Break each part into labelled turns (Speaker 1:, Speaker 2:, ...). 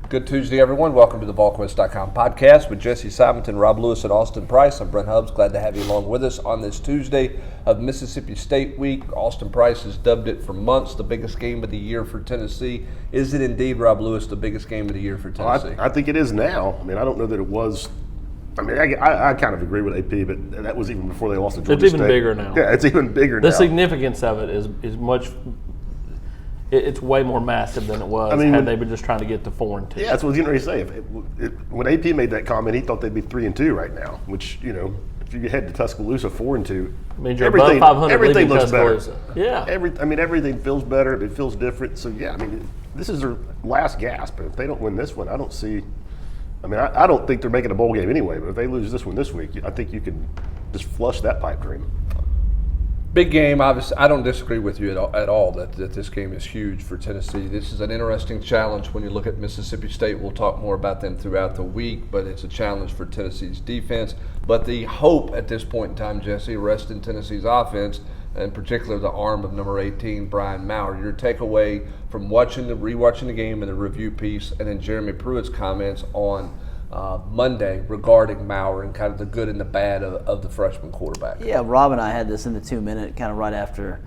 Speaker 1: Good Tuesday, everyone. Welcome to the Volquest.com podcast with Jesse Simonton, Rob Lewis, and Austin Price. I'm Brent Hubbs. Glad to have you along with us on this Tuesday of Mississippi State Week. Austin Price has dubbed it for months the biggest game of the year for Tennessee. Is it indeed, Rob Lewis, the biggest game of the year for Tennessee?
Speaker 2: I think it is now. I mean, I don't know that it was. I mean, I kind of agree with AP, but that was even before they lost to Georgia State.
Speaker 3: It's even bigger now.
Speaker 2: Yeah, it's even bigger now.
Speaker 3: The significance of it is much. It's way more massive than it was had they been just trying to get to 4-2.
Speaker 2: Yeah, that's what I was going to say. When AP made that comment, he thought they'd be 3-2 right now. Which if you head to Tuscaloosa 4-2,
Speaker 3: I mean, you're above 500.
Speaker 2: Everything looks better.
Speaker 3: Yeah.
Speaker 2: Everything feels better. It feels different. So yeah, I mean, this is their last gasp. But if they don't win this one, I don't see. I mean, I don't think they're making a bowl game anyway. But if they lose this one this week, I think you can just flush that pipe dream.
Speaker 1: Big game, obviously. I don't disagree with you at all that this game is huge for Tennessee. This is an interesting challenge when you look at Mississippi State. We'll talk more about them throughout the week, but it's a challenge for Tennessee's defense. But the hope at this point in time, Jesse, rests in Tennessee's offense, and in particular the arm of number 18, Brian Maurer. Your takeaway from rewatching the game and the review piece, and then Jeremy Pruitt's comments on Monday regarding Maurer and kind of the good and the bad of the freshman quarterback.
Speaker 4: Yeah, Rob and I had this in the 2-minute, kind of right after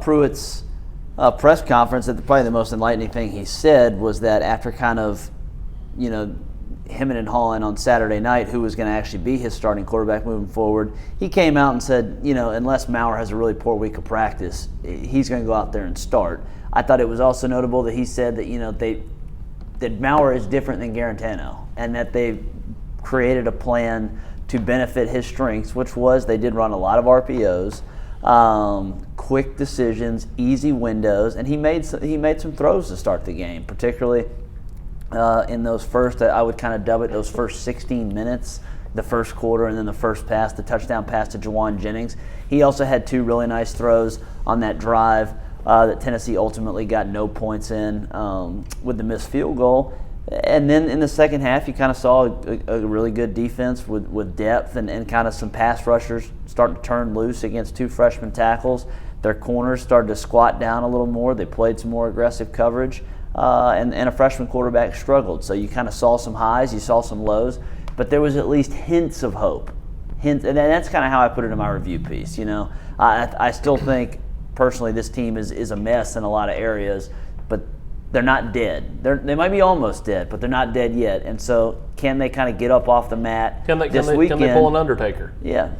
Speaker 4: Pruitt's press conference. That probably the most enlightening thing he said was that after kind of, hemming and hawing on Saturday night who was going to actually be his starting quarterback moving forward, he came out and said, unless Maurer has a really poor week of practice, he's going to go out there and start. I thought it was also notable that he said that, that Maurer is different than Garantano, and that they've created a plan to benefit his strengths, which was they did run a lot of RPOs, quick decisions, easy windows, and he made some throws to start the game, particularly in those first, I would kind of dub it, those first 16 minutes, the first quarter, and then the first pass, the touchdown pass to Juwan Jennings. He also had 2 really nice throws on that drive that Tennessee ultimately got no points in with the missed field goal. And then in the second half, you kind of saw a really good defense with depth and kind of some pass rushers starting to turn loose against 2 freshman tackles. Their corners started to squat down a little more. They played some more aggressive coverage, and a freshman quarterback struggled. So you kind of saw some highs, you saw some lows, but there was at least hints of hope. And that's kind of how I put it in my review piece. I still think personally this team is a mess in a lot of areas, but they're not dead. They might be almost dead, but they're not dead yet. And so can they kind of get up off the mat this weekend?
Speaker 3: Can they pull an Undertaker?
Speaker 4: Yeah.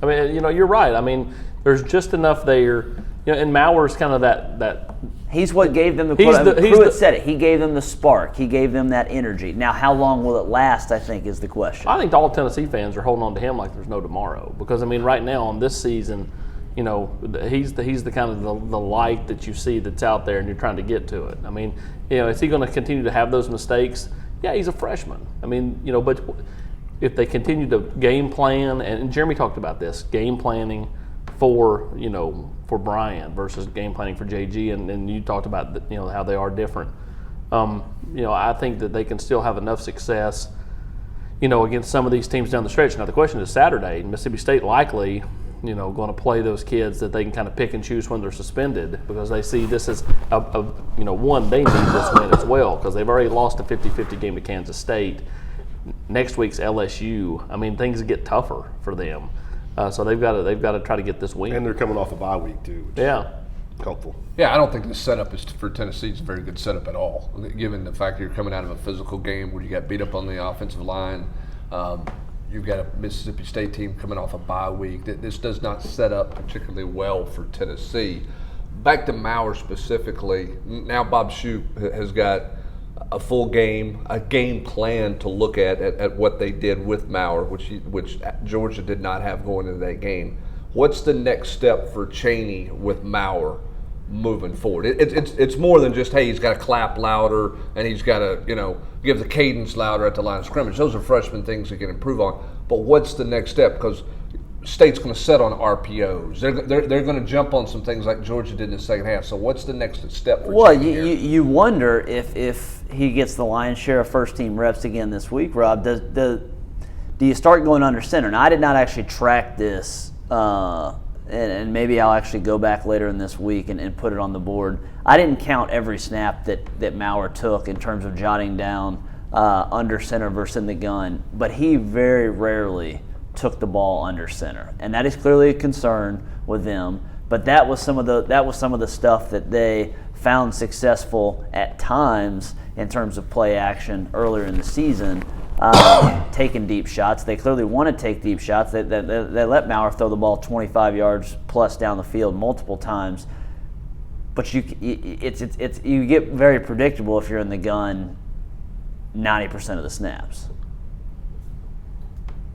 Speaker 3: I mean, you're right. I mean, there's just enough there. And Maurer's kind of that.
Speaker 4: He's what gave them the quote. Pruitt said it. He gave them the spark. He gave them that energy. Now, how long will it last, I think, is the question.
Speaker 3: I think all Tennessee fans are holding on to him like there's no tomorrow. Because, I mean, right now on this season, he's the kind of the light that you see that's out there, and you're trying to get to it. I mean, is he going to continue to have those mistakes? Yeah, he's a freshman. I mean, but if they continue to game plan, and Jeremy talked about this, game planning for Brian versus game planning for JG, and you talked about how they are different. I think that they can still have enough success, against some of these teams down the stretch. Now the question is Saturday, Mississippi State likely going to play those kids that they can kind of pick and choose when they're suspended, because they see this as one, they need this win as well, because they've already lost a 50-50 game to Kansas State. Next week's LSU. I mean, things get tougher for them, so they've got to try to get this win.
Speaker 2: And they're coming off a bye week too. Which is helpful.
Speaker 1: Yeah, I don't think the setup for Tennessee is a very good setup at all, given the fact that you're coming out of a physical game where you got beat up on the offensive line. You've got a Mississippi State team coming off a bye week. This does not set up particularly well for Tennessee. Back to Maurer specifically, now Bob Shoop has got a full game, a game plan to look at what they did with Maurer, which Georgia did not have going into that game. What's the next step for Chaney with Maurer moving forward? It's more than just, hey, he's got to clap louder and he's got to, give the cadence louder at the line of scrimmage. Those are freshman things he can improve on. But what's the next step? Because State's going to set on RPOs. They're going to jump on some things like Georgia did in the second half. So what's the next step for Chaney here?
Speaker 4: You wonder if he gets the lion's share of first-team reps again this week, Rob, do you start going under center? Now, I did not actually track this and maybe I'll actually go back later in this week and put it on the board. I didn't count every snap that Maurer took in terms of jotting down under center versus in the gun, but he very rarely took the ball under center, and that is clearly a concern with them. But that was some of the stuff that they found successful at times in terms of play action earlier in the season, taking deep shots. They clearly want to take deep shots. They let Maurer throw the ball 25 yards plus down the field multiple times. But you get very predictable if you're in the gun 90% of the snaps.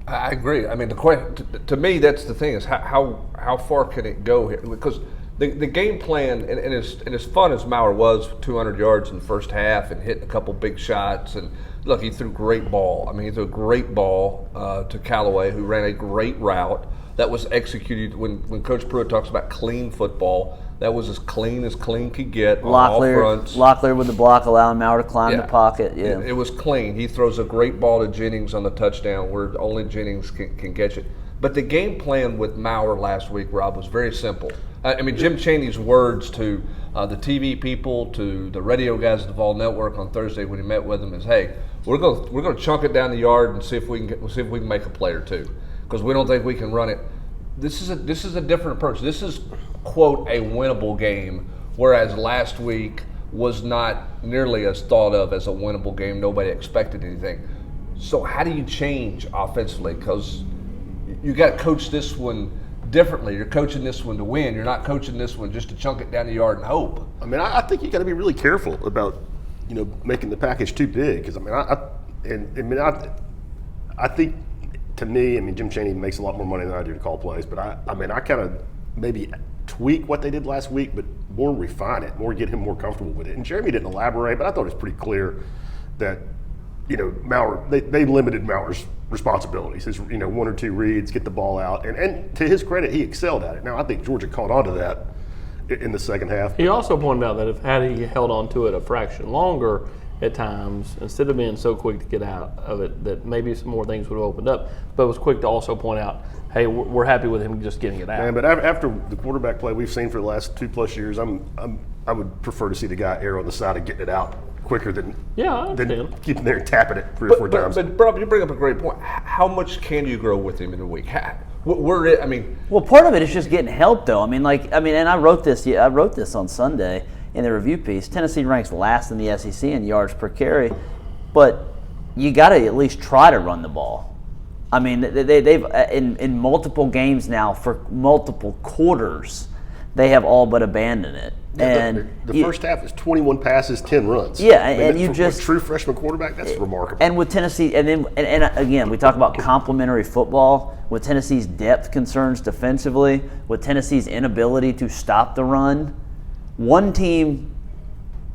Speaker 1: I agree. I mean, the question to me, that's the thing, is how far can it go here? Because the game plan, and as fun as Maurer was, 200 yards in the first half and hitting a couple big shots, and look, he threw a great ball. I mean, he threw a great ball to Callaway, who ran a great route that was executed. When Coach Pruitt talks about clean football, that was as clean could get on all fronts.
Speaker 4: Locklear with the block, allowing Maurer to climb the pocket. Yeah,
Speaker 1: it was clean. He throws a great ball to Jennings on the touchdown where only Jennings can catch it. But the game plan with Maurer last week, Rob, was very simple. I mean, Jim Chaney's words to the TV people, to the radio guys at the Vol Network on Thursday when he met with them is, "Hey, we're going to chunk it down the yard and see if we can make a play or two, because we don't think we can run it." This is a different approach. This is, quote, a winnable game, whereas last week was not nearly as thought of as a winnable game. Nobody expected anything. So how do you change offensively? Because you got to coach this one differently. You're coaching this one to win. You're not coaching this one just to chunk it down the yard and hope.
Speaker 2: I mean, I think you got to be really careful about, making the package too big. Because I think, to me, Jim Chaney makes a lot more money than I do to call plays. But I kind of maybe tweak what they did last week, but more refine it, more get him more comfortable with it. And Jeremy didn't elaborate, but I thought it was pretty clear that, Maurer, they limited Maurer's responsibilities. His, 1 or 2 reads, get the ball out. And to his credit, he excelled at it. Now, I think Georgia caught on to that in the second half.
Speaker 3: He also pointed out that had he held on to it a fraction longer at times, instead of being so quick to get out of it, that maybe some more things would have opened up, but was quick to also point out, hey, we're happy with him just getting it out.
Speaker 2: Man, but after the quarterback play we've seen for the last 2+ years, I would prefer to see the guy err on the side of getting it out quicker than keeping there and tapping it 3 or 4 times.
Speaker 1: But Rob, you bring up a great point. How much can you grow with him in a week?
Speaker 4: Well, part of it is just getting help, though. And I wrote this on Sunday in the review piece. Tennessee ranks last in the SEC in yards per carry, but you got to at least try to run the ball. I mean, they've in multiple games now for multiple quarters, they have all but abandoned it.
Speaker 2: And the first half is 21 passes, 10 runs.
Speaker 4: Yeah, and you just
Speaker 2: a true freshman quarterback. That's remarkable.
Speaker 4: And with Tennessee, and again, we talk about complementary football. With Tennessee's depth concerns defensively, with Tennessee's inability to stop the run, one team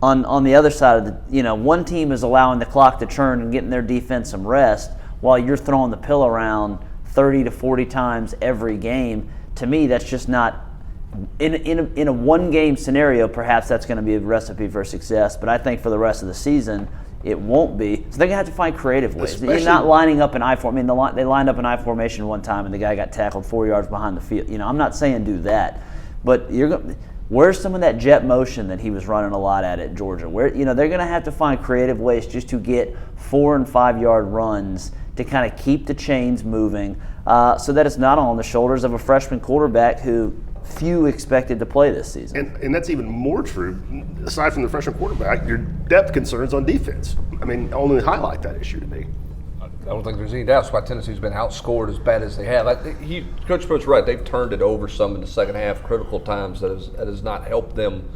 Speaker 4: on the other side of one team is allowing the clock to churn and getting their defense some rest, while you're throwing the pill around 30 to 40 times every game. To me, that's just not. In a one-game scenario, perhaps that's going to be a recipe for success, but I think for the rest of the season, it won't be. So they're going to have to find creative ways. You're not lining up an I formation. They lined up an I formation one time, and the guy got tackled 4 yards behind the field. I'm not saying do that, but where's some of that jet motion that he was running a lot at Georgia? Where they're going to have to find creative ways just to get 4 and 5 yard runs to kind of keep the chains moving, so that it's not on the shoulders of a freshman quarterback who few expected to play this season.
Speaker 2: And that's even more true, aside from the freshman quarterback, your depth concerns on defense. Only highlight that issue to me.
Speaker 1: I don't think there's any doubt. That's why Tennessee's been outscored as bad as they have. Coach Pruitt's right. They've turned it over some in the second half, critical times. That has not helped them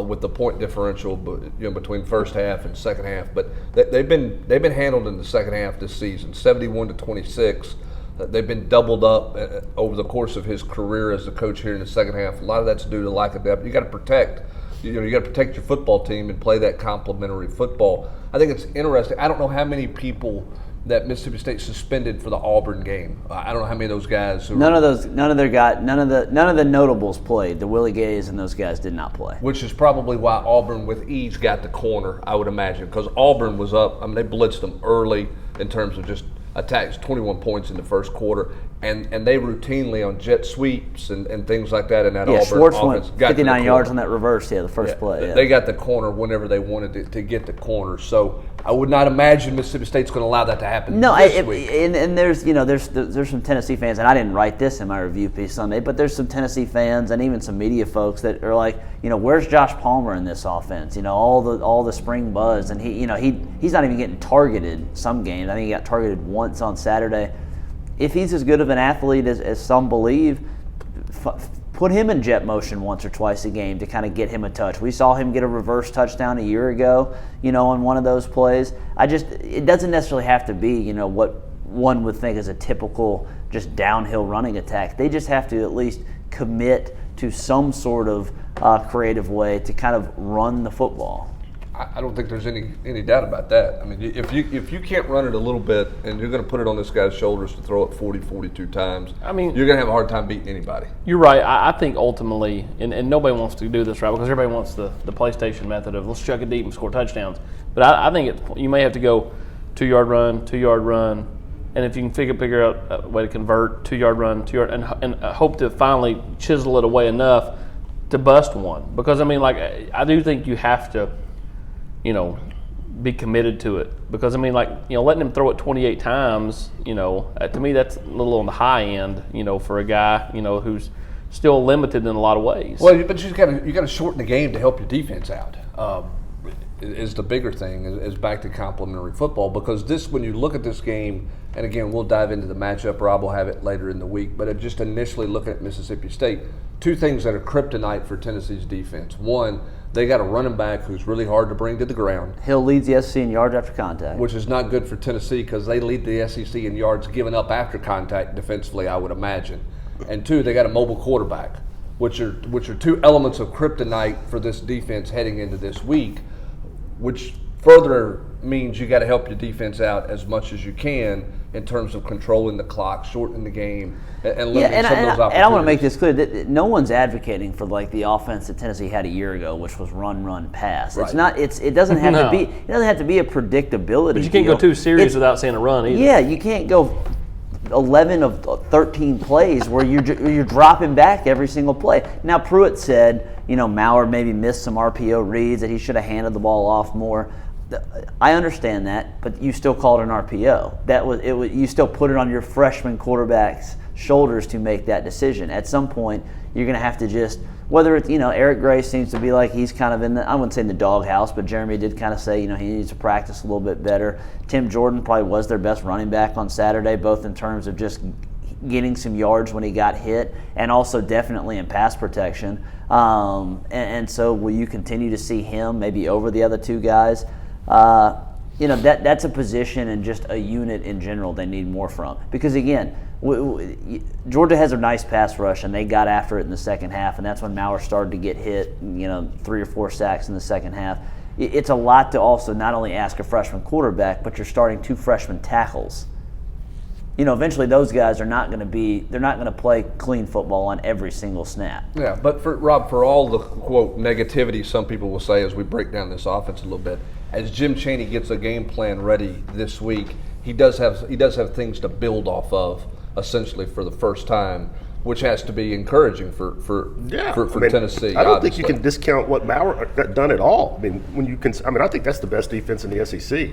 Speaker 1: with the point differential, between first half and second half. But they've been handled in the second half this season, 71-26. They've been doubled up over the course of his career as a coach here in the second half. A lot of that's due to lack of depth. You got to protect. You got to protect your football team and play that complementary football. I think it's interesting. I don't know how many people that Mississippi State suspended for the Auburn game. I don't know how many of those guys.
Speaker 4: None of the notables played. The Willie Gays and those guys did not play.
Speaker 1: Which is probably why Auburn with ease got the corner, I would imagine, because Auburn was up. They blitzed them early in terms of just. attacks 21 points in the first quarter, and they routinely on jet sweeps and things like that in that Auburn
Speaker 4: Schwartz
Speaker 1: offense
Speaker 4: went
Speaker 1: got
Speaker 4: 59
Speaker 1: to the
Speaker 4: yards
Speaker 1: corner.
Speaker 4: on that reverse, the first play. Yeah.
Speaker 1: They got the corner whenever they wanted to get the corner. So I would not imagine Mississippi State's going to allow that to happen this week.
Speaker 4: And there's some Tennessee fans, and I didn't write this in my review piece Sunday, but there's some Tennessee fans and even some media folks that are like, where's Josh Palmer in this offense? All the spring buzz, and he's not even getting targeted some games. I think he got targeted once on Saturday. If he's as good of an athlete as some believe, put him in jet motion once or twice a game to kind of get him a touch. We saw him get a reverse touchdown a year ago, on one of those plays. It doesn't necessarily have to be, what one would think is a typical just downhill running attack. They just have to at least commit to some sort of creative way to kind of run the football.
Speaker 1: I don't think there's any doubt about that. I mean, if you can't run it a little bit and you're going to put it on this guy's shoulders to throw it 40, 42 times, you're going to have a hard time beating anybody.
Speaker 3: You're right. I think ultimately, and nobody wants to do this right because everybody wants the PlayStation method of let's chuck it deep and score touchdowns. But I think you may have to go 2-yard run, and if you can figure out a way to convert 2-yard run, 2-yard, and hope to finally chisel it away enough to bust one. Because I do think you have to, be committed to it. Because letting him throw it 28 times, to me that's a little on the high end, for a guy, who's still limited in a lot of ways.
Speaker 1: Well, but you got to shorten the game to help your defense out. Is the bigger thing is back to complementary football, because when you look at this game, and again we'll dive into the matchup. Rob will have it later in the week, but just initially looking at Mississippi State, two things that are kryptonite for Tennessee's defense. One, they got a running back who's really hard to bring to the ground.
Speaker 4: Hill leads the SEC in yards after contact,
Speaker 1: which is not good for Tennessee because they lead the SEC in yards given up after contact defensively, I would imagine. And two, they got a mobile quarterback, which are two elements of kryptonite for this defense heading into this week, which further means you got to help your defense out as much as you can in terms of controlling the clock, shortening the game, and limiting some of those opportunities.
Speaker 4: And I want to make this clear that no one's advocating for the offense that Tennessee had a year ago, which was run, pass. Right. It's not. It doesn't have to be. It doesn't have to be a predictability.
Speaker 3: But you can't go 2 series without seeing a run either.
Speaker 4: Yeah, you can't go 11 of 13 plays where you're dropping back every single play. Now Pruitt said, Maurer maybe missed some RPO reads, that he should have handed the ball off more. I understand that, but you still called an RPO. You still put it on your freshman quarterback's shoulders to make that decision. At some point, you're going to have to just, whether it's, Eric Gray seems to be like he's kind of I wouldn't say in the doghouse, but Jeremy did kind of say, he needs to practice a little bit better. Tim Jordan probably was their best running back on Saturday, both in terms of just getting some yards when he got hit and also definitely in pass protection. And so will you continue to see him maybe over the other two guys? That's a position and just a unit in general they need more from. Because again, Georgia has a nice pass rush, and they got after it in the second half, and that's when Maurer started to get hit, 3 or 4 sacks in the second half. It's a lot to also not only ask a freshman quarterback, but you're starting 2 freshman tackles. Eventually those guys they're not going to play clean football on every single snap.
Speaker 1: Yeah, but for all the quote negativity some people will say as we break down this offense a little bit, as Jim Chaney gets a game plan ready this week, he does have things to build off of essentially for the first time, which has to be encouraging for Tennessee.
Speaker 2: I don't think you can discount what Maurer done at all. I think that's the best defense in the SEC.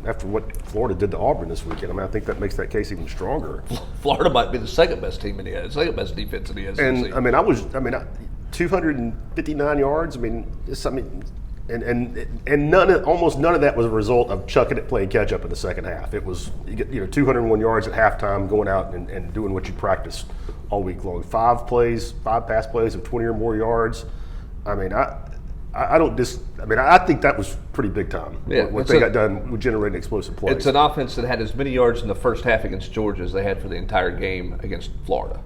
Speaker 2: After what Florida did to Auburn this weekend, I think that makes that case even stronger.
Speaker 1: Florida might be the second best defense in the SEC.
Speaker 2: And 259 yards. And almost none of that was a result of chucking it, playing catch up in the second half. It was 201 yards at halftime, going out and doing what you practiced all week long. 5 pass plays of 20 or more yards. I think that was pretty big time.
Speaker 1: Yeah,
Speaker 2: what they got done with generating explosive plays.
Speaker 1: It's an offense that had as many yards in the first half against Georgia as they had for the entire game against Florida.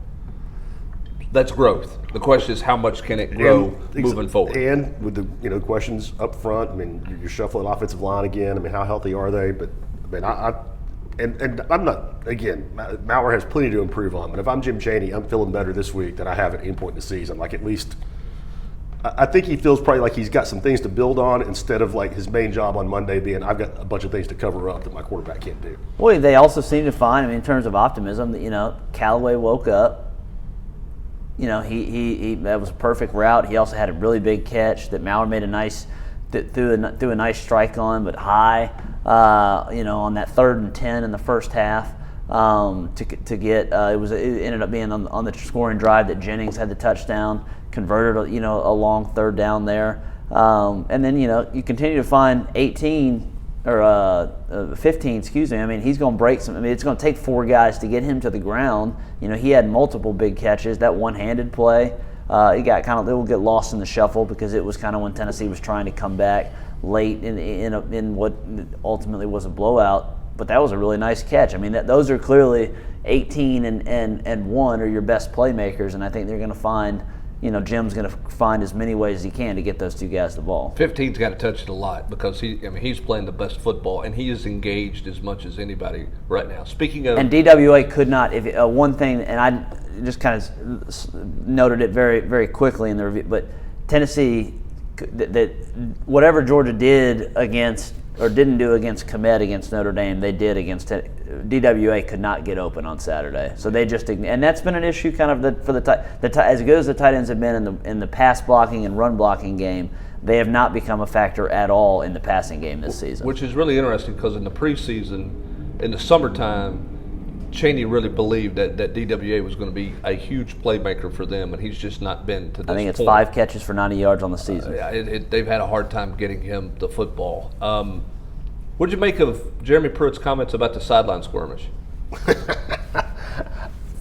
Speaker 1: That's growth. The question is how much can it grow moving forward?
Speaker 2: And with the questions up front, you're shuffling offensive line again. How healthy are they? But I'm not, again, Maurer has plenty to improve on. But if I'm Jim Chaney, I'm feeling better this week than I have at any point in the season. At least I think he feels probably like he's got some things to build on instead of like his main job on Monday being I've got a bunch of things to cover up that my quarterback can't do.
Speaker 4: Well, they also seem to find, in terms of optimism, that, Callaway woke up. He that was a perfect route. He also had a really big catch that Maurer made threw a nice strike on, but high, on that 3rd and 10 in the first half. To get it ended up being on the scoring drive that Jennings had the touchdown, converted a long 3rd down there, and then you continue to find 18 or 15, excuse me. I mean, he's going to break some. I mean, it's going to take 4 guys to get him to the ground. He had multiple big catches. That one-handed play, it will get lost in the shuffle because it was kind of when Tennessee was trying to come back late in what ultimately was a blowout. But that was a really nice catch. I mean, those are clearly 18 and 1 are your best playmakers, and I think they're going to find, Jim's going to find as many ways as he can to get those 2 guys the ball.
Speaker 1: 15's got to touch it a lot because he's playing the best football and he is engaged as much as anybody right now. Speaking of,
Speaker 4: and DWA could not. One thing, and I just kind of noted it very, very quickly in the review, but Tennessee, that whatever Georgia did against or didn't do against Komet against Notre Dame, they did against DWA. Could not get open on Saturday, so they just, and that's been an issue kind of for the as good as the tight ends have been in the pass blocking and run blocking game, they have not become a factor at all in the passing game this season.
Speaker 1: Which is really interesting because in the preseason, in the summertime, Chaney really believed that DWA was going to be a huge playmaker for them, and he's just not been to this point.
Speaker 4: I think it's 5 catches for 90 yards on the season.
Speaker 1: They've had a hard time getting him the football. What did you make of Jeremy Pruitt's comments about the sideline skirmish?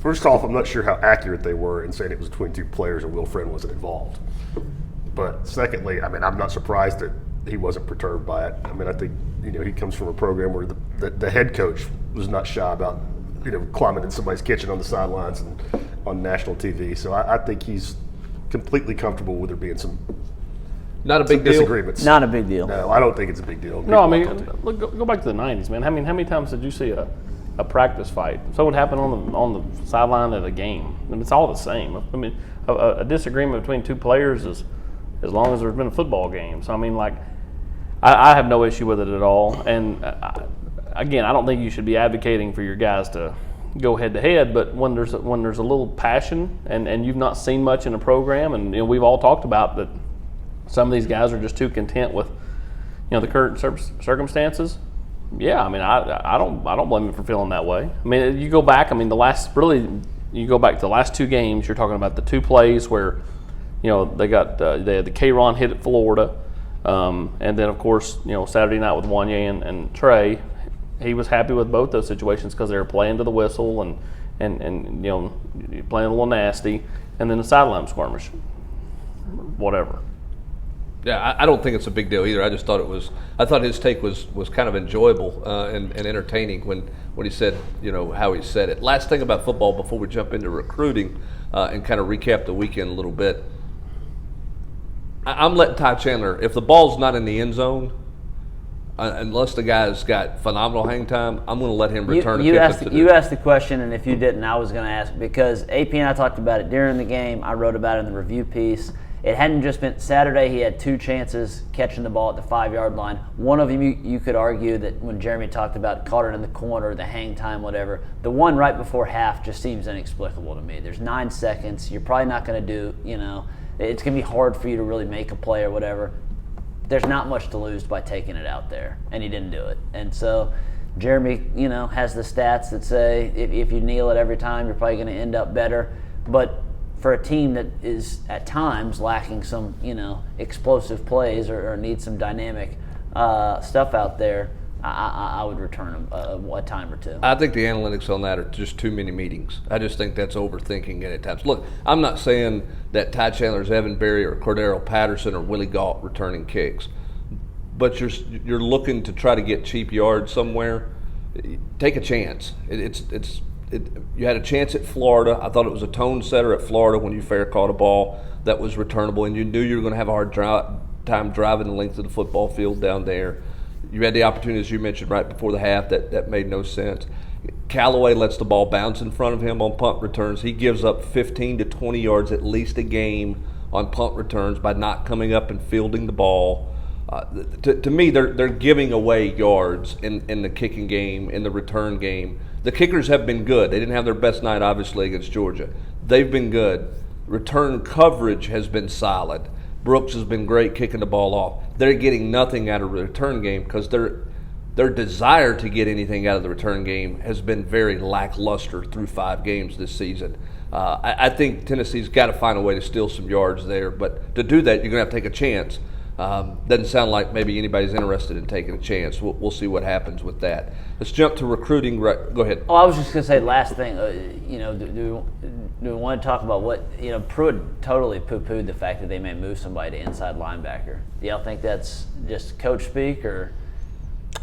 Speaker 2: First off, I'm not sure how accurate they were in saying it was between 2 players and Will Friend wasn't involved. But secondly, I mean, I'm not surprised that he wasn't perturbed by it. I mean, I think, he comes from a program where the head coach was not shy about climbing in somebody's kitchen on the sidelines and on national TV. So I think he's completely comfortable with there being some disagreements.
Speaker 4: Not a big deal.
Speaker 2: No, I don't think it's a big deal.
Speaker 3: No, I mean, look, go back to the 90s, man. I mean, how many times did you see a practice fight? So what happened on the sideline at a game? I mean, it's all the same. I mean, a disagreement between 2 players is as long as there's been a football game. So, I mean, I have no issue with it at all. And again, I don't think you should be advocating for your guys to go head to head, but when there's a little passion and you've not seen much in a program, and we've all talked about that some of these guys are just too content with the current circumstances. Yeah, I mean, I don't blame them for feeling that way. I mean, you go back. I mean, you go back to the last 2 games. You're talking about the 2 plays where they had the K-Ron hit at Florida, and then of course Saturday night with Wanye and Trey. He was happy with both those situations because they were playing to the whistle and playing a little nasty, and then the sideline skirmish, whatever.
Speaker 1: Yeah, I don't think it's a big deal either. I just thought I thought his take was kind of enjoyable and entertaining when he said how he said it. Last thing about football before we jump into recruiting and kind of recap the weekend a little bit. I'm letting Ty Chandler, if the ball's not in the end zone, unless the guy's got phenomenal hang time, I'm going to let him return
Speaker 4: you asked the question, and if you didn't, I was going to ask, because AP and I talked about it during the game. I wrote about it in the review piece. It hadn't just been Saturday. He had 2 chances catching the ball at the 5-yard line. One of them, you could argue that when Jeremy talked about caught it in the corner, the hang time, whatever, the one right before half just seems inexplicable to me. There's 9 seconds. You're probably not going to do, it's going to be hard for you to really make a play or whatever. There's not much to lose by taking it out there, and he didn't do it. And so Jeremy, has the stats that say if you kneel it every time, you're probably going to end up better. But for a team that is at times lacking some, explosive plays or needs some dynamic stuff out there, I would return him a time or 2.
Speaker 1: I think the analytics on that are just too many meetings. I just think that's overthinking it at times. Look, I'm not saying that Ty Chandler's Evan Berry or Cordero Patterson or Willie Gault returning kicks, but you're looking to try to get cheap yards somewhere. Take a chance. You had a chance at Florida. I thought it was a tone setter at Florida when you fair caught a ball that was returnable, and you knew you were going to have a hard time driving the length of the football field down there. You had the opportunity, as you mentioned, right before the half that made no sense. Callaway lets the ball bounce in front of him on punt returns. He gives up 15 to 20 yards at least a game on punt returns by not coming up and fielding the ball. To me, they're giving away yards in the kicking game, in the return game. The kickers have been good. They didn't have their best night, obviously, against Georgia. They've been good. Return coverage has been solid. Brooks has been great kicking the ball off. They're getting nothing out of the return game because their desire to get anything out of the return game has been very lackluster through 5 games this season. I think Tennessee's got to find a way to steal some yards there, but to do that, you're going to have to take a chance. Doesn't sound like maybe anybody's interested in taking a chance. We'll see what happens with that. Let's jump to recruiting. Go ahead.
Speaker 4: Oh, I was just going to say, last thing, do we want to talk about what, Pruitt totally poo-pooed the fact that they may move somebody to inside linebacker. Do y'all think that's just coach speak, or?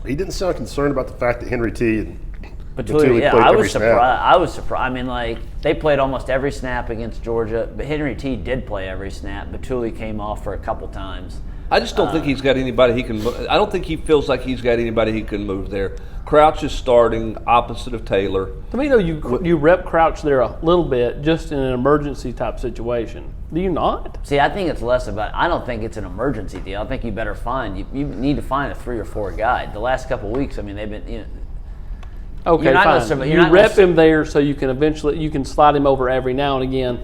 Speaker 2: He didn't sound concerned about the fact that Henry T. and
Speaker 4: Batuli,
Speaker 2: played
Speaker 4: I
Speaker 2: every
Speaker 4: was
Speaker 2: snap.
Speaker 4: surprised. I was surprised. I mean, they played almost every snap against Georgia, but Henry T. did play every snap. Batuli came off for a couple times.
Speaker 1: I just don't think he's got anybody he can. I don't think he feels like he's got anybody he can move there. Crouch is starting opposite of Taylor.
Speaker 3: To me, though, you rep Crouch there a little bit just in an emergency type situation. Do you not?
Speaker 4: See, I think it's less about. I don't think it's an emergency deal. I think you better find. You need to find a 3 or 4 guy. The last couple of weeks, I mean, they've been.
Speaker 3: Okay,
Speaker 4: You're not
Speaker 3: fine.
Speaker 4: necessarily-
Speaker 3: You rep him there so you can slide him over every now and again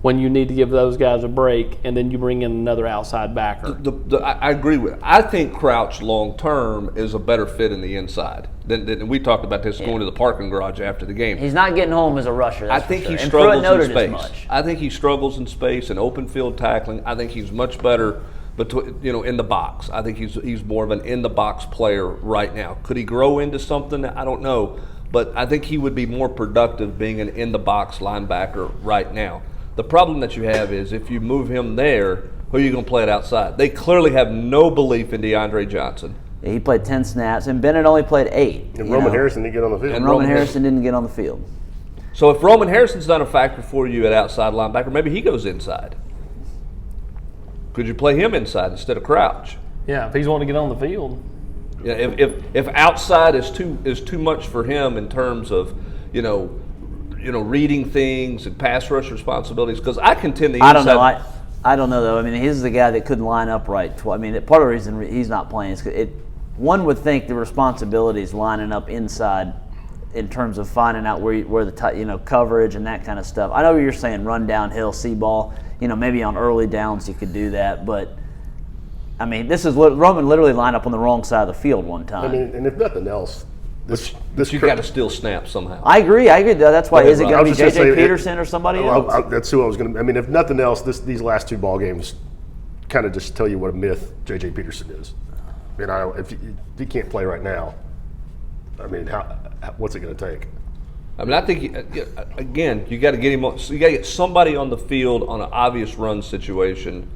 Speaker 3: when you need to give those guys a break, and then you bring in another outside backer.
Speaker 1: I agree with it. I think Crouch long term is a better fit in the inside. Than we talked about this going to the parking garage after the game.
Speaker 4: He's not getting home as a rusher.
Speaker 1: I
Speaker 4: That's
Speaker 1: think
Speaker 4: for
Speaker 1: he
Speaker 4: sure. And
Speaker 1: struggles
Speaker 4: Pruitt
Speaker 1: in
Speaker 4: noted as
Speaker 1: space.
Speaker 4: much.
Speaker 1: I think he struggles in space and open field tackling. I think he's much better in the box. I think he's more of an in the box player right now. Could he grow into something? I don't know. But I think he would be more productive being an in the box linebacker right now. The problem that you have is if you move him there, who are you going to play it outside? They clearly have no belief in DeAndre Johnson.
Speaker 4: Yeah, he played 10 snaps, and Bennett only played 8.
Speaker 2: And Roman Harrison didn't get on the field.
Speaker 4: And Roman Harrison didn't get on the field.
Speaker 1: So if Roman Harrison's not a factor for you at outside linebacker, maybe he goes inside. Could you play him inside instead of Crouch?
Speaker 3: Yeah, if he's wanting to get on the field.
Speaker 1: Yeah, if outside is too much for him in terms of reading things and pass rush responsibilities, because I contend the inside.
Speaker 4: I don't know though. I mean, he's the guy that couldn't line up right. Part of the reason he's not playing is one would think the responsibility is lining up inside in terms of finding out where the coverage and that kind of stuff. I know what you're saying, run downhill, see ball. Maybe on early downs you could do that, but I mean, this is Roman literally lined up on the wrong side of the field one time.
Speaker 2: I mean, and if nothing else, this
Speaker 1: You got to still snap somehow.
Speaker 4: I agree. That's why. Is it going to be
Speaker 2: I was just gonna
Speaker 4: J.J.
Speaker 2: say,
Speaker 4: Peterson or somebody else?
Speaker 2: That's who I was going to. I mean, if nothing else, these last 2 ball games kind of just tell you what a myth J.J. Peterson is. I mean, if he can't play right now, I mean, what's it going to take?
Speaker 1: I mean, I think again, you got to get him. You got to get somebody on the field on an obvious run situation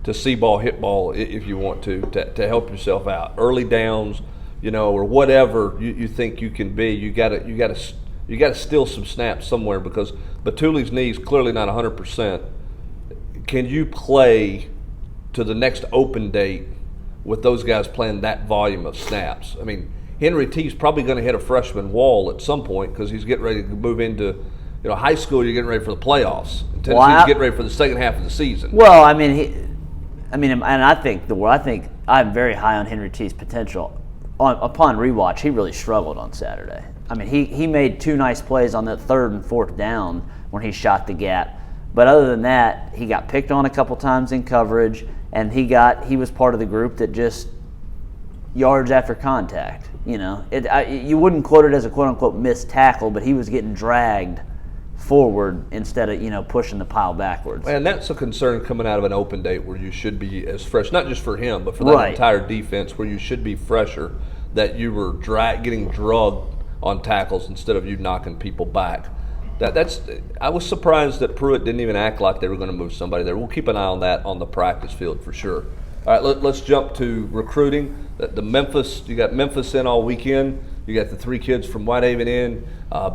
Speaker 1: to see ball, hit ball if you want to help yourself out. Early downs, or whatever you think you can be. You got to steal some snaps somewhere because Batuli's knee's clearly not 100%. Can you play to the next open date with those guys playing that volume of snaps? I mean, Henry T's probably going to hit a freshman wall at some point because he's getting ready to move into, high school. You're getting ready for the playoffs. And Tennessee's getting ready for the second half of the season.
Speaker 4: Well, and I think I'm very high on Henry T's potential. Upon rewatch, he really struggled on Saturday. I mean, he made 2 nice plays on that 3rd and 4th down when he shot the gap. But other than that, he got picked on a couple times in coverage, and he was part of the group that just yards after contact. You wouldn't quote it as a quote unquote missed tackle, but he was getting dragged forward instead of pushing the pile backwards.
Speaker 1: And that's a concern coming out of an open date where you should be as fresh, not just for him, but for that entire defense, where you should be fresher. That you were getting drugged on tackles instead of you knocking people back. I was surprised that Pruitt didn't even act like they were going to move somebody there. We'll keep an eye on that on the practice field for sure. All right, let's jump to recruiting. You got Memphis in all weekend. You got the 3 kids from Whitehaven in.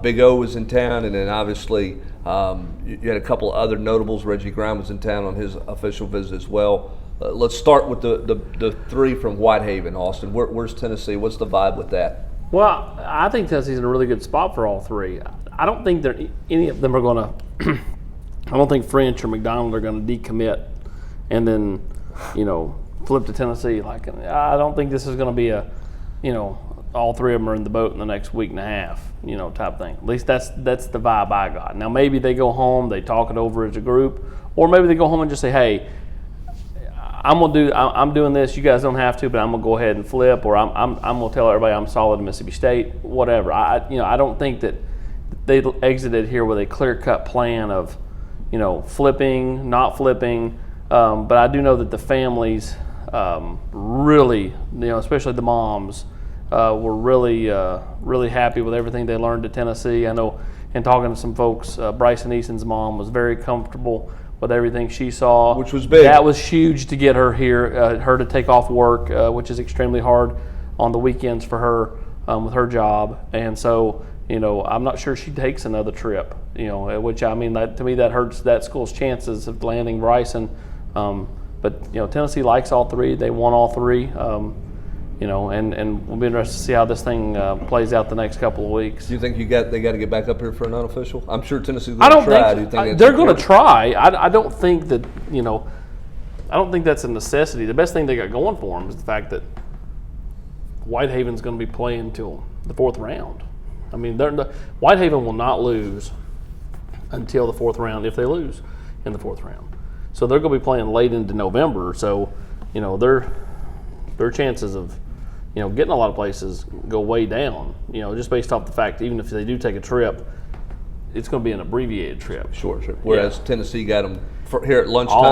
Speaker 1: Big O was in town, and then obviously you had a couple of other notables. Reggie Grime was in town on his official visit as well. Let's start with the 3 from Whitehaven, Austin. Where's Tennessee? What's the vibe with that?
Speaker 3: Well, I think Tennessee's in a really good spot for all 3. I don't think any of them are going to. I don't think French or McDonald are going to decommit and then, flip to Tennessee. Like, I don't think this is going to be a, all three of them are in the boat in the next week and a half, type thing. At least that's the vibe I got. Now maybe they go home, they talk it over as a group, or maybe they go home and just say, hey, I'm doing this. You guys don't have to, but I'm gonna go ahead and flip, or I'm gonna tell everybody I'm solid in Mississippi State. Whatever. I don't think that they exited here with a clear-cut plan of, flipping, not flipping. But I do know that the families really, especially the moms, were really happy with everything they learned at Tennessee. I know, in talking to some folks, Bryson Easton's mom was very comfortable with everything she saw,
Speaker 1: which was big.
Speaker 3: That was huge to get her here, her to take off work, which is extremely hard on the weekends for her with her job. And so, I'm not sure she takes another trip. Which to me that hurts that school's chances of landing Bryson. But Tennessee likes all three. They won all three. And we'll be interested to see how this thing plays out the next couple of weeks.
Speaker 1: Do you think they got to get back up here for an unofficial? I'm sure Tennessee's
Speaker 3: I
Speaker 1: going
Speaker 3: don't
Speaker 1: to try.
Speaker 3: think they're going to try. I don't think that I don't think that's a necessity. The best thing they got going for them is the fact that Whitehaven's going to be playing until the fourth round. Whitehaven will not lose until the fourth round if they lose in the fourth round. So they're going to be playing late into November. So their chances of getting a lot of places go way down, just based off the fact that even if they do take a trip, it's going to be an abbreviated trip.
Speaker 1: Sure. Whereas Tennessee got them here at lunchtime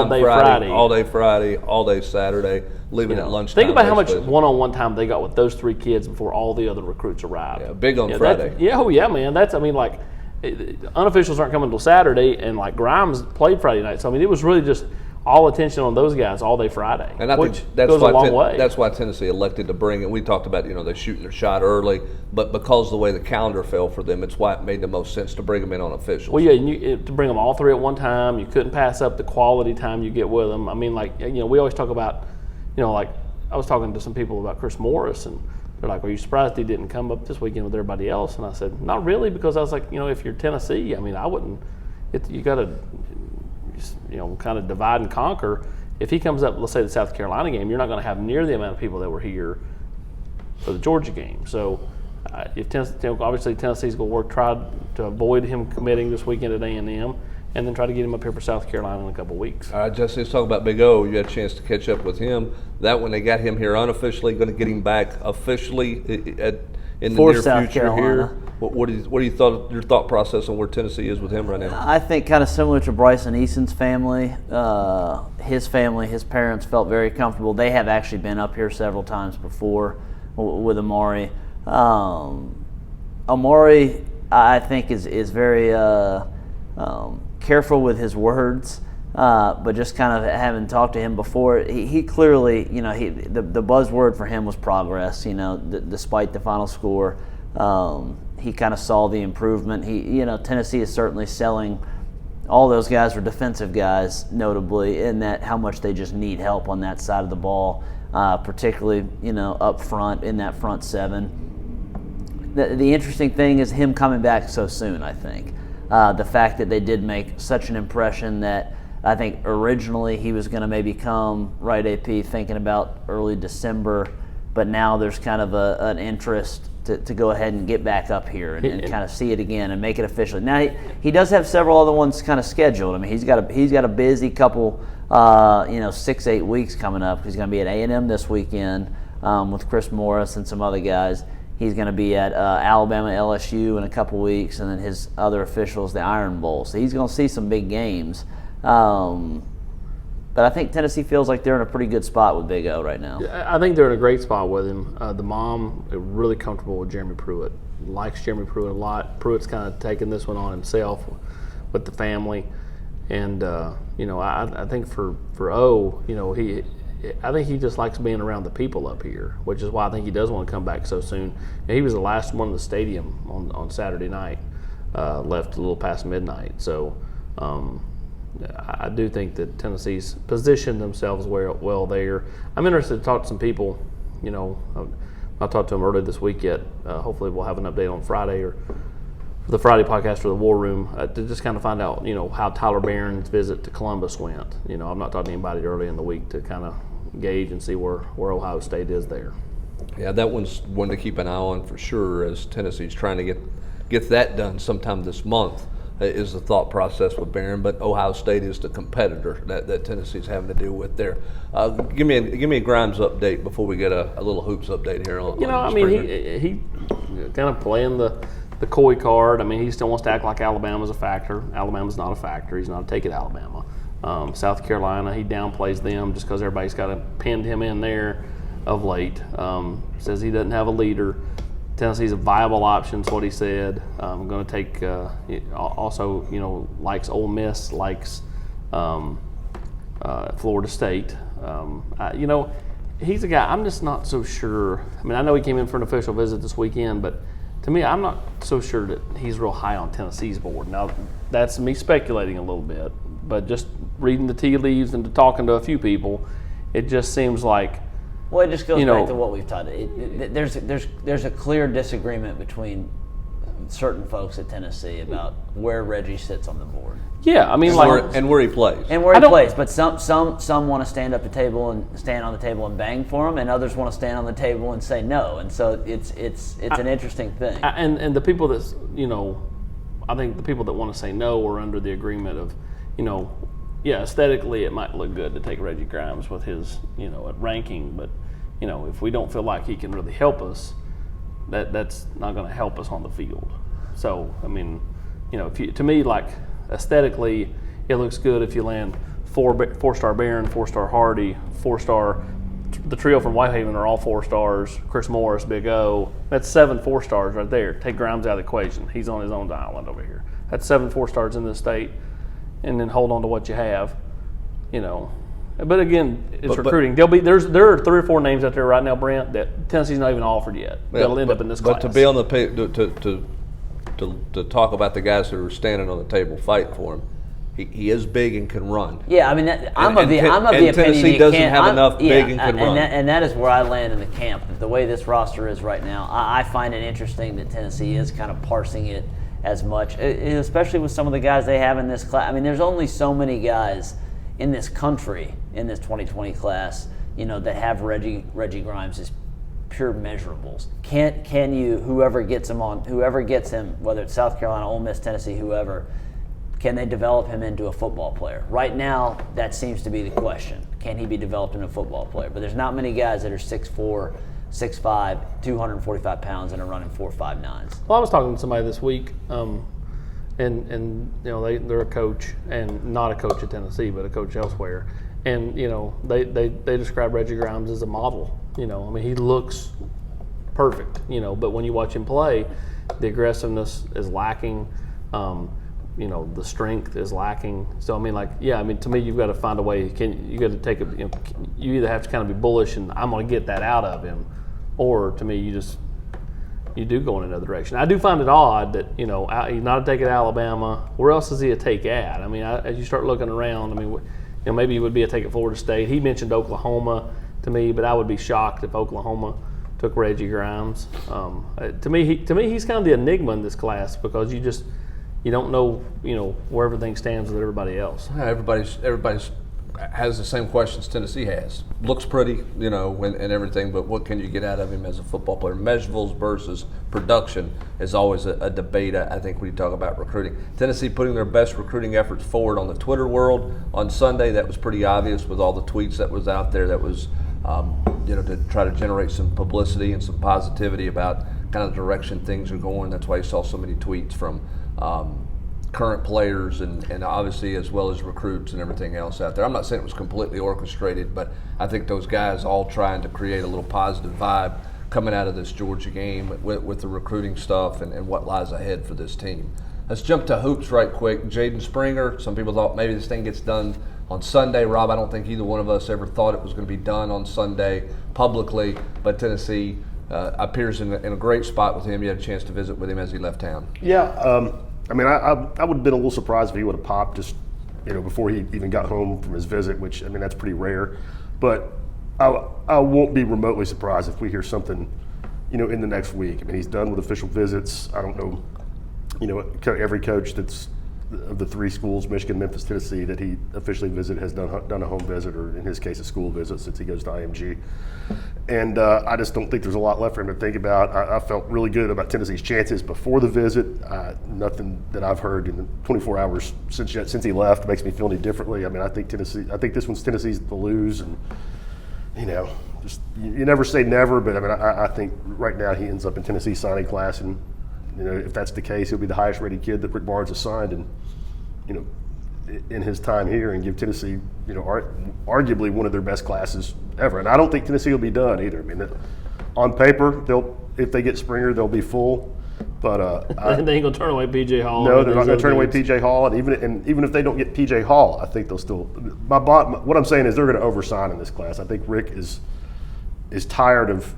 Speaker 3: all day Friday,
Speaker 1: all day Saturday, leaving at lunchtime.
Speaker 3: Think about how much one-on-one time they got with those three kids before all the other recruits arrived.
Speaker 1: Yeah, big on Friday.
Speaker 3: Man. Unofficials aren't coming until Saturday, and Grimes played Friday night. So it was really just all attention on those guys all day Friday,
Speaker 1: and I
Speaker 3: which
Speaker 1: think that's
Speaker 3: goes a long way.
Speaker 1: That's why Tennessee elected to bring it. We talked about they're shooting their shot early, but because of the way the calendar fell for them, it's why it made the most sense to bring them in on officials.
Speaker 3: Well, to bring them all three at one time, you couldn't pass up the quality time you get with them. We always talk about, I was talking to some people about Chris Morris, and they're like, "Are you surprised he didn't come up this weekend with everybody else?" And I said, "Not really," because I was like, if you're Tennessee, I wouldn't. You got to, kind of divide and conquer. If he comes up, let's say the South Carolina game, you're not going to have near the amount of people that were here for the Georgia game. So, if obviously Tennessee's going to try to avoid him committing this weekend at A&M, and then try to get him up here for South Carolina in a couple of weeks.
Speaker 1: All right, Jesse, let's talk about Big O. You had a chance to catch up with him. That when they got him here unofficially, going to get him back officially in the near
Speaker 4: South
Speaker 1: future
Speaker 4: Carolina.
Speaker 1: here. What do you thought your thought process on where Tennessee is with him right now?
Speaker 4: I think kind of similar to Bryson Easton's family. His parents felt very comfortable. They have actually been up here several times before with Amari. Amari, I think, is very careful with his words, but just kind of having talked to him before, he clearly, the buzzword for him was progress. Despite the final score, he kind of saw the improvement. Tennessee is certainly selling. All those guys are defensive guys, notably, in that how much they just need help on that side of the ball, particularly up front in that front seven. The interesting thing is him coming back so soon. I think the fact that they did make such an impression that I think originally he was going to maybe come right AP thinking about early December, but now there's kind of an interest to go ahead and get back up here and kind of see it again and make it official. Now he does have several other ones kind of scheduled. He's got a busy couple 6-8 weeks coming up. He's going to be at A&M this weekend with Chris Morris and some other guys. He's going to be at Alabama, LSU in a couple weeks, and then his other officials, the Iron Bowl. So he's going to see some big games. But I think Tennessee feels like they're in a pretty good spot with Big O right now.
Speaker 3: I think they're in a great spot with him. The mom is really comfortable with Jeremy Pruitt, likes Jeremy Pruitt a lot. Pruitt's kind of taken this one on himself with the family. And, I think for O, I think he just likes being around the people up here, which is why I think he does want to come back so soon. He was the last one in the stadium on Saturday night, left a little past midnight. So I do think that Tennessee's positioned themselves well there. I'm interested to talk to some people. I talked to them earlier this week yet. Hopefully we'll have an update on Friday or the Friday podcast for the War Room to just kind of find out, how Tyler Barron's visit to Columbus went. I've not talked to anybody early in the week to kind of gauge and see where Ohio State is there.
Speaker 1: Yeah, that one's one to keep an eye on for sure, as Tennessee's trying to get that done sometime this month. Is the thought process with Barron, but Ohio State is the competitor that Tennessee's having to deal with there. Give me a Grimes update before we get a little hoops update here on.
Speaker 3: He kind of playing the coy card. I mean, he still wants to act like Alabama's a factor. Alabama's not a factor. He's not a take at Alabama. South Carolina, he downplays them just because everybody's got to pinned him in there of late. Says he doesn't have a leader. Tennessee's a viable option, is what he said. I'm going to take, also, likes Ole Miss, likes Florida State. He's a guy, I'm just not so sure. I mean, I know he came in for an official visit this weekend, but to me, I'm not so sure that he's real high on Tennessee's board. Now, that's me speculating a little bit, but just reading the tea leaves and talking to a few people, it just seems like,
Speaker 4: well, it just goes back to what we've taught. There's a clear disagreement between certain folks at Tennessee about where Reggie sits on the board.
Speaker 3: Yeah, I mean,
Speaker 1: and where he plays.
Speaker 4: And where he plays, but some want to stand on the table and bang for him, and others want to stand on the table and say no. And so it's an interesting thing.
Speaker 3: And the people that I think the people that want to say no are under the agreement of, aesthetically it might look good to take Reggie Grimes with his, at ranking, but, if we don't feel like he can really help us, that's not going to help us on the field. So, I mean, to me, like, aesthetically, it looks good if you land four-star Barron, 4-star Hardy, 4-star, the trio from Whitehaven are all 4 stars, Chris Morris, Big O. That's 7 4-stars right there. Take Grimes out of the equation. He's on his own island over here. That's 7 4-stars in this state. And then hold on to what you have, But again, it's recruiting. There are 3 or 4 names out there right now, Brent, that Tennessee's not even offered yet. They'll end up in this class.
Speaker 1: But to be on the to talk about the guys who are standing on the table fighting for him, he is big and can run.
Speaker 4: Yeah, I mean, I'm of the opinion
Speaker 1: Tennessee doesn't have enough big and can run.
Speaker 4: And that is where I land in the camp. The way this roster is right now, I find it interesting that Tennessee is kind of parsing it as much, especially with some of the guys they have in this class. I mean, there's only so many guys in this country, in this 2020 class, that have Reggie Grimes as pure measurables. Can you, whoever gets him, whether it's South Carolina, Ole Miss, Tennessee, whoever, can they develop him into a football player? Right now, that seems to be the question. Can he be developed into a football player? But there's not many guys that are 6'4", 6'5", 245 pounds and are running 4.59s.
Speaker 3: Well, I was talking to somebody this week, and they're a coach, and not a coach at Tennessee, but a coach elsewhere. And they describe Reggie Grimes as a model. I mean, he looks perfect. But when you watch him play, the aggressiveness is lacking. The strength is lacking. So I mean, to me, you've got to find a way. You got to take it. You either have to kind of be bullish and I'm going to get that out of him, or to me, you do go in another direction. I do find it odd that he's not a take at Alabama. Where else is he a take at? I mean, as you start looking around, I mean, maybe he would be a take at Florida State. He mentioned Oklahoma to me, but I would be shocked if Oklahoma took Reggie Grimes. To me, he's kind of the enigma in this class because you don't know, where everything stands with everybody else.
Speaker 1: Yeah, everybody's has the same questions Tennessee has. Looks pretty, and everything, but what can you get out of him as a football player? Measurables versus production is always a debate, I think, when you talk about recruiting. Tennessee putting their best recruiting efforts forward on the Twitter world on Sunday. That was pretty obvious with all the tweets that was out there that was, to try to generate some publicity and some positivity about kind of the direction things are going. That's why you saw so many tweets from current players and obviously as well as recruits and everything else out there. I'm not saying it was completely orchestrated, but I think those guys all trying to create a little positive vibe coming out of this Georgia game with the recruiting stuff and what lies ahead for this team. Let's jump to hoops right quick. Jaden Springer, some people thought maybe this thing gets done on Sunday. Rob, I don't think either one of us ever thought it was going to be done on Sunday publicly, but Tennessee appears in a great spot with him. You had a chance to visit with him as he left town.
Speaker 2: Yeah, I mean, I would have been a little surprised if he would have popped just, before he even got home from his visit, which, I mean, that's pretty rare. But I won't be remotely surprised if we hear something, in the next week. I mean, he's done with official visits. I don't know every coach that's of the 3 schools, Michigan, Memphis, Tennessee, that he officially visited has done a home visit, or in his case, a school visit, since he goes to IMG. And I just don't think there's a lot left for him to think about. I felt really good about Tennessee's chances before the visit. Nothing that I've heard in the 24 hours since he left makes me feel any differently. I mean, I think this one's Tennessee's to lose, and just you never say never, but I mean, I think right now he ends up in Tennessee's signing class, and if that's the case, he'll be the highest rated kid that Rick Barnes has signed, and in his time here, and give Tennessee, arguably one of their best classes ever. And I don't think Tennessee will be done either. I mean, on paper, if they get Springer, they'll be full. But
Speaker 3: they ain't gonna turn away PJ Hall.
Speaker 2: No, they're not going to turn away PJ Hall. And even if they don't get PJ Hall, I think they'll still. What I'm saying is they're going to oversign in this class. I think Rick is tired of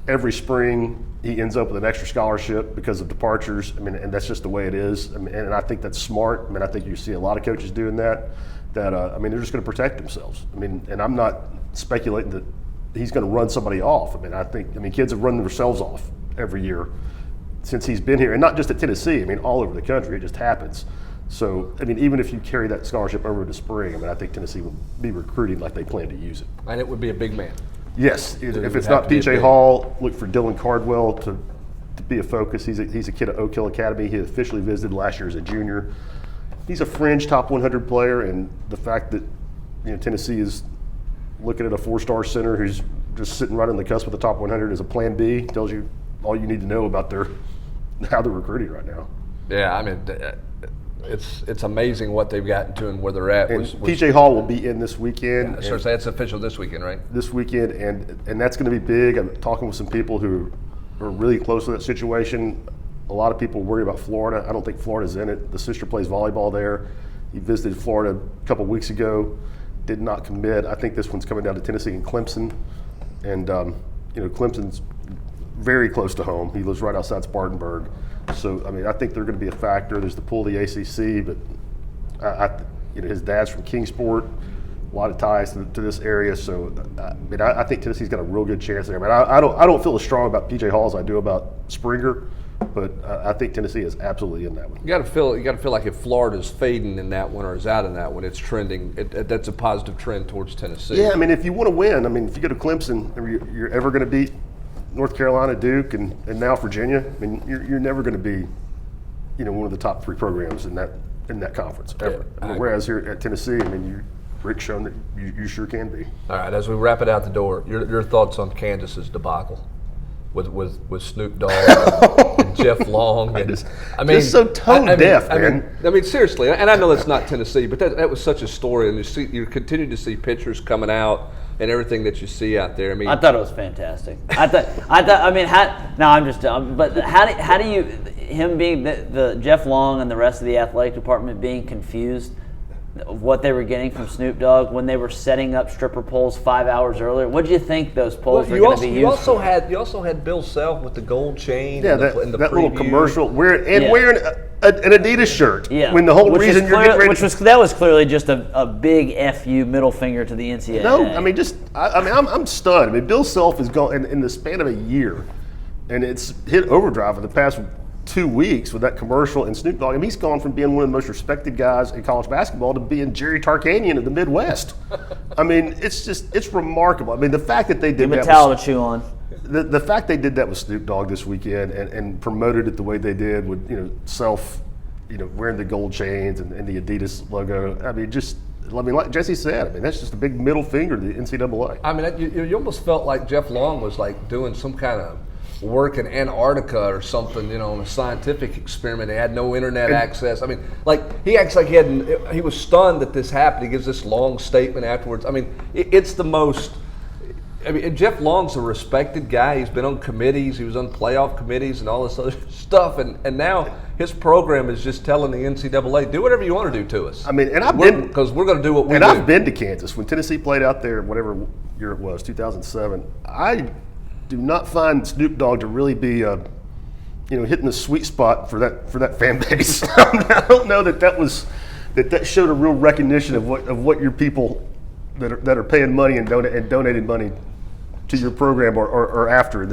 Speaker 2: every spring he ends up with an extra scholarship because of departures. I mean, and that's just the way it is. I mean, and I think that's smart. I mean, I think you see a lot of coaches doing that. They're just going to protect themselves. I mean, and I'm not speculating that he's going to run somebody off. I mean, kids have run themselves off every year since he's been here, and not just at Tennessee. I mean, all over the country, it just happens. So, I mean, even if you carry that scholarship over to spring, I mean, I think Tennessee will be recruiting like they plan to use it.
Speaker 1: And it would be a big man.
Speaker 2: Yes, if it's not PJ Hall, look for Dylan Cardwell to be a focus. He's a kid at Oak Hill Academy. He officially visited last year as a junior. He's a fringe top 100 player, and the fact that Tennessee is looking at a 4-star center who's just sitting right on the cusp of the top 100 as a plan B tells you all you need to know about how they're recruiting right now.
Speaker 1: Yeah, I mean, it's amazing what they've gotten to and where they're at.
Speaker 2: And PJ Hall will be in this weekend.
Speaker 1: Yeah, so it's official this weekend, right?
Speaker 2: This weekend, and that's going to be big. I'm talking with some people who are really close to that situation. A lot of people worry about Florida. I don't think Florida's in it. The sister plays volleyball there. He visited Florida a couple weeks ago, did not commit. I think this one's coming down to Tennessee and Clemson. And, Clemson's very close to home. He lives right outside Spartanburg. So, I mean, I think they're going to be a factor. There's the pull of the ACC, but his dad's from Kingsport, a lot of ties to this area. So, I think Tennessee's got a real good chance there. I don't feel as strong about PJ Hall as I do about Springer, but I think Tennessee is absolutely in that one.
Speaker 1: You got to feel like if Florida's fading in that one or is out in that one, it's trending. That's a positive trend towards Tennessee.
Speaker 2: Yeah, I mean, if you want to win, if you go to Clemson, you're ever going to beat North Carolina, Duke, and now Virginia. I mean, you're never going to be, one of the top 3 programs in that conference ever.
Speaker 1: Yeah,
Speaker 2: whereas here at Tennessee, Rick's shown that you sure can be.
Speaker 1: All right, as we wrap it out the door, your thoughts on Kansas's debacle with Snoop Dogg and Jeff Long,
Speaker 2: just so tone deaf, man.
Speaker 1: I mean, seriously, and I know that's not Tennessee, but that was such a story, and you continue to see pictures coming out and everything that you see out there. I mean,
Speaker 4: I thought it was fantastic. I'm just but how do you him being the Jeff Long and the rest of the athletic department being confused of what they were getting from Snoop Dogg when they were setting up stripper poles 5 hours earlier? What do you think those poles were going to be used for?
Speaker 1: You also had Bill Self with the gold chain.
Speaker 2: Yeah,
Speaker 1: in the
Speaker 2: that little
Speaker 1: preview.
Speaker 2: Commercial wearing an Adidas shirt.
Speaker 4: Yeah,
Speaker 2: when the whole reason you're getting ready.
Speaker 4: That was clearly just a big FU middle finger to the NCAA.
Speaker 2: No, I'm stunned. Bill Self is gone in the span of a year, and it's hit overdrive in the past 2 weeks with that commercial and Snoop Dogg. He's gone from being one of the most respected guys in college basketball to being Jerry Tarkanian of the Midwest. It's remarkable. The fact that they did that.
Speaker 4: Towel to chew on.
Speaker 2: The fact they did that with Snoop Dogg this weekend and promoted it the way they did with Self, wearing the gold chains and the Adidas logo. Like Jesse said, that's just a big middle finger to the NCAA.
Speaker 1: You almost felt like Jeff Long was like doing some kind of work in Antarctica or something, on a scientific experiment. He had no internet access. He acts like he was stunned that this happened. He gives this long statement afterwards. It's the most. Jeff Long's a respected guy. He's been on committees. He was on playoff committees and all this other stuff. And now his program is just telling the NCAA, do whatever you want to do to us. Because we're going to do what we do.
Speaker 2: And I've been to Kansas when Tennessee played out there, whatever year it was, 2007. I do not find Snoop Dogg to really be, hitting the sweet spot for that fan base. I don't know that showed a real recognition of what your people that are paying money and donating money to your program or after with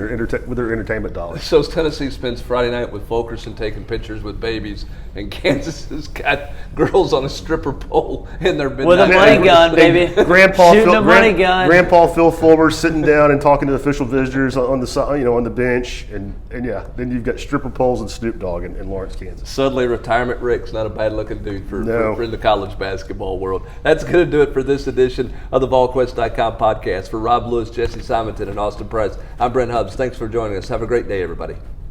Speaker 2: their entertainment dollars.
Speaker 1: So Tennessee spends Friday night with Fulkerson taking pictures with babies, and Kansas has got girls on a stripper pole in their midnight.
Speaker 4: With a money gun, baby. Shooting a money gun.
Speaker 2: Grandpa Phil Fulmer sitting down and talking to official visitors on the side, on the bench, and yeah, then you've got stripper poles and Snoop Dogg in Lawrence, Kansas.
Speaker 1: Suddenly, Retirement Rick's not a bad-looking dude for in the college basketball world. That's going to do it for this edition of the Volquest.com podcast. For Rob Lewis, Jesse Simonton, and Austin Price, I'm Brent Hubbs. Thanks for joining us. Have a great day, everybody.